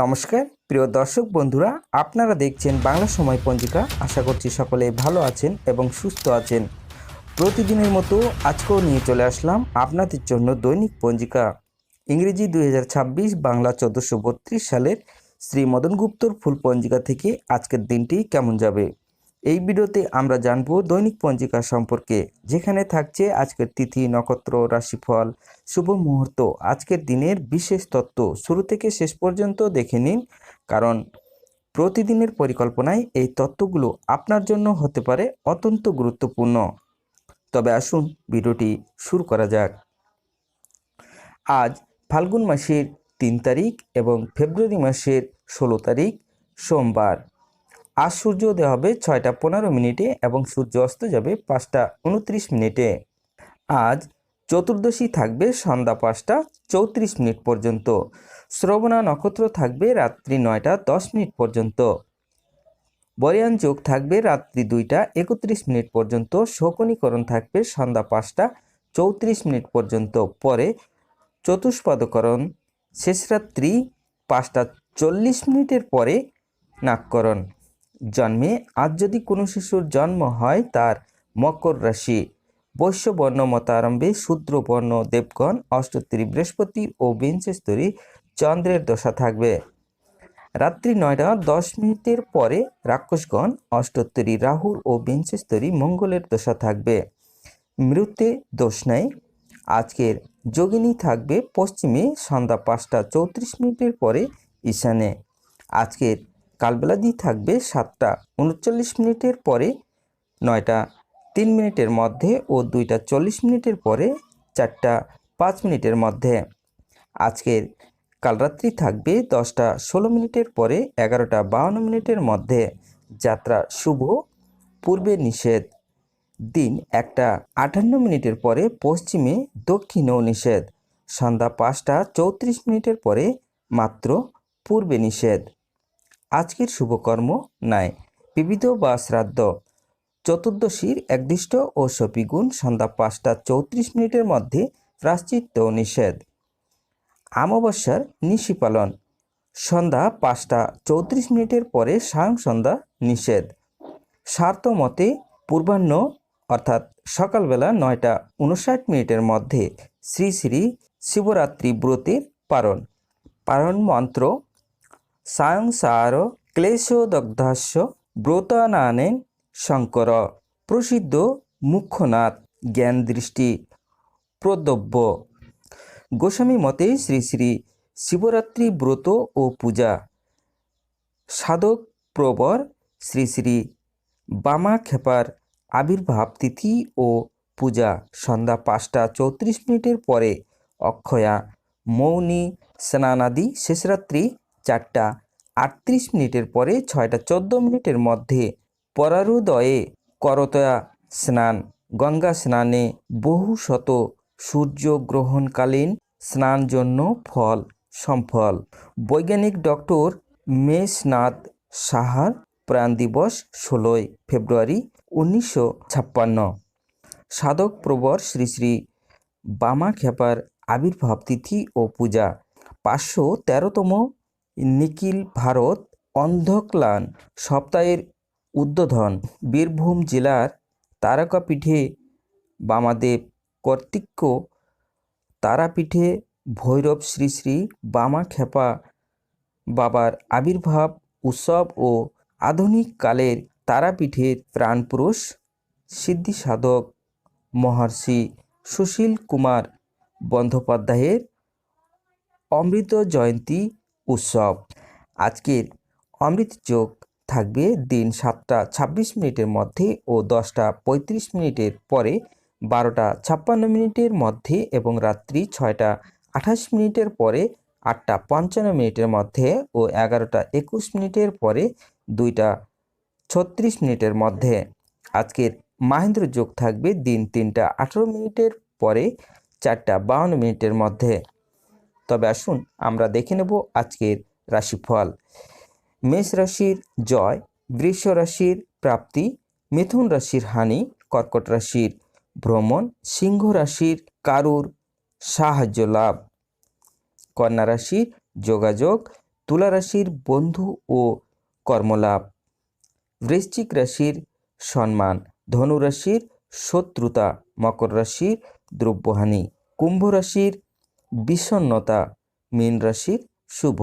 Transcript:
নমস্কার প্রিয় দর্শক বন্ধুরা, আপনারা দেখছেন বাংলা সময় পঞ্জিকা। আশা করছি সকলে ভালো আছেন এবং সুস্থ আছেন। প্রতিদিনের মতো আজকেও নিয়ে চলে আসলাম আপনাদের জন্য দৈনিক পঞ্জিকা। ইংরেজি 2026, বাংলা 1432 সালের শ্রী মদন গুপ্তর ফুল পঞ্জিকা থেকে আজকের দিনটি কেমন যাবে। এই ভিডিওতে আমরা জানব দৈনিক পঞ্জিকা সম্পর্কে, যেখানে থাকছে আজকের তিথি, নক্ষত্র, রাশিফল, শুভ মুহূর্ত, আজকের দিনের বিশেষ তত্ত্ব। শুরু থেকে শেষ পর্যন্ত দেখে নিন, কারণ প্রতিদিনের পরিকল্পনায় এই তত্ত্বগুলো আপনার জন্য হতে পারে অত্যন্ত গুরুত্বপূর্ণ। তবে আসুন ভিডিওটি শুরু করা যাক। আজ ফাল্গুন মাসের 3 তারিখ এবং ফেব্রুয়ারি মাসের 16 তারিখ সোমবার। আজ সূর্যোদয় হবে 6টা 15 মিনিটে এবং সূর্য অস্ত যাবে 5টা 29 মিনিটে। আজ চতুর্দশী থাকবে সন্ধ্যা 5টা 34 মিনিট পর্যন্ত। শ্রবণা নক্ষত্র থাকবে রাত্রি 9টা 10 মিনিট পর্যন্ত। বরিয়ান যোগ থাকবে রাত্রি 2টা 31 মিনিট পর্যন্ত। শকুনীকরণ থাকবে সন্ধ্যা 5টা 34 মিনিট পর্যন্ত। পরে চতুষ্পদকরণ শেষ রাত্রি 5টা 40 মিনিটের পরে নাককরণ। জন্মে আজ যদি কোনো শিশুর জন্ম হয়, তার মকর রাশি। বৈশ্যবর্ণ মতারম্ভে শূদ্রবর্ণ দেবগণ অষ্টোত্তরী বৃহস্পতি ও বিংশস্তরী চন্দ্রের দশা থাকবে। রাত্রি 9টা 10 মিনিটের পরে রাক্ষসগণ অষ্টোত্তরী রাহুর ও বিংশস্তরী মঙ্গলের দশা থাকবে। মৃত্যে দোষ নাই। আজকের যোগিনী থাকবে পশ্চিমে সন্ধ্যা 5টা 34 মিনিটের পরে ঈশানে। আজকের কালবেলাদি থাকবে 7টা 39 মিনিটের পরে 9টা 3 মিনিটের মধ্যে ও 2টা 40 মিনিটের পরে 4টা 5 মিনিটের মধ্যে। আজকের কালরাত্রি থাকবে 10টা 16 মিনিটের পরে 11টা 52 মিনিটের মধ্যে। যাত্রা শুভ, পূর্বে নিষেধ। দিন 1টা 58 মিনিটের পরে পশ্চিমে, দক্ষিণেও নিষেধ। সন্ধ্যা 5টা 34 মিনিটের পরে মাত্র পূর্বে নিষেধ। আজকের শুভকর্ম নাই। বিবিধ বা শ্রাদ্ধ। চতুর্দশীর একদিষ্ট ও সপিগুণ সন্ধ্যা 5টা 34 মিনিটের মধ্যে প্রায়শ্চিত্ত নিষেধ। অমাবস্যার নিশি পালন সন্ধ্যা 5টা 34 মিনিটের পরে সায়ং সন্ধ্যা নিষেধ। স্বার্থ মতে পূর্বাহ্ন অর্থাৎ সকালবেলা 9টা 59 মিনিটের মধ্যে শ্রী শ্রী শিবরাত্রি ব্রতের পারণ মন্ত্র সায়ং সার ক্লেশোদগ্ধাস্য ব্রতানানেন শঙ্কর প্রসিদ্ধ মুখ্যনাথ জ্ঞান দৃষ্টি প্রদব্য। গোস্বামী মতে শ্রী শ্রী শিবরাত্রি ব্রত ও পূজা সাধক প্রবর শ্রী শ্রী বামাক্ষেপার আবির্ভাব তিথি ও পূজা সন্ধ্যা 5টা 34 মিনিটের পরে অক্ষয়া মৌনী স্নানাদি শেষরাত্রি 4টা 38 মিনিটের পরে 6টা 14 মিনিটের মধ্যে। পরারুদয়ে করতয়া স্নান। গঙ্গা স্নানে বহু শত সূর্যগ্রহণকালীন স্নান জন্য ফল সম্ফল। বৈজ্ঞানিক ডক্টর মেঘনাদ সাহার প্রাণ দিবস 16ই ফেব্রুয়ারি 1956। সাধক প্রবর শ্রী শ্রী বামাক্ষেপার আবির্ভাব তিথি ও পূজা 513তম নিখিল ভারত অন্ধক্লান সপ্তাহের উদ্বোধন। বীরভূম জেলার তারকাপীঠে বামাদেব কর্তৃক তারাপীঠে ভৈরব শ্রী শ্রী বামাক্ষেপা বাবার আবির্ভাব উৎসব ও আধুনিক কালের তারাপীঠের প্রাণপুরুষ সিদ্ধি সাধক মহর্ষি সুশীল কুমার বন্দ্যোপাধ্যায়ের অমৃত জয়ন্তী উৎসব। আজকের অমৃত যোগ থাকবে দিন 7টা 26 মিনিটের মধ্যে ও 10টা 35 মিনিটের পরে 12টা 56 মিনিটের মধ্যে এবং রাত্রি 6টা 28 মিনিটের পরে 8টা 55 মিনিটের মধ্যে ও 11টা 21 মিনিটের পরে 2টা 36 মিনিটের মধ্যে। আজকের মাহেন্দ্র যোগ থাকবে দিন 3টা 18 মিনিটের পরে 4টা 52 মিনিটের মধ্যে। তবে আসুন আমরা দেখে নেব আজকের রাশিফল। মেষ রাশির জয়, বৃষ রাশির প্রাপ্তি, মিথুন রাশির হানি, কর্কট রাশির ভ্রমণ, সিংহ রাশির কারুর সাহায্য লাভ, কন্যা রাশির যোগাযোগ, তুলা রাশির বন্ধু ও কর্মলাভ, বৃশ্চিক রাশির সম্মান, ধনু রাশির শত্রুতা, মকর রাশির দ্রব্যহানি, কুম্ভ রাশির বিষণ্ণতা, মীন রাশির শুভ।